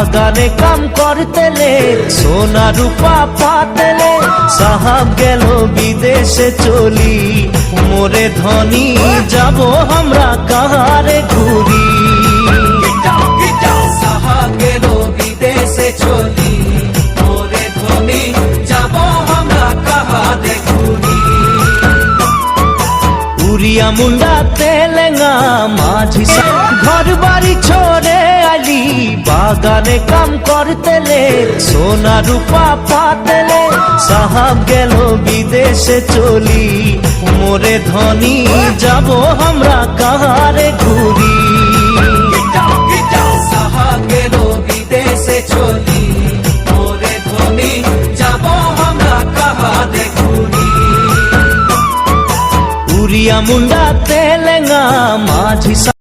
বাগানে কাম করতেলে সোনা রূপা পাতেলে সাহাব গেল বিদেশে চলি মোরে ধনী যাব আমরা কাহারে ঘুরি সাহাব গেল বিদেশে চলি মোরে ধনী যাব আমরা কাহারে ঘুরি উড়িয়া মুন্ডা তেলেঙ্গা মাঝি ঘর বাড়ি ছোড়ে আলি বাগানে কাম করতেলে সোনা রূপা পাতেলে সাহাব গেল বিদেশে চলি মোরে ধনী যাব আমরা কাহারে ঘুরি সাহাব গেল বিদেশে চলি মোরে ধনী যাব আমরা কাহারে ঘুরি উড়িয়া মুন্ডা তেলেঙ্গা মাঝি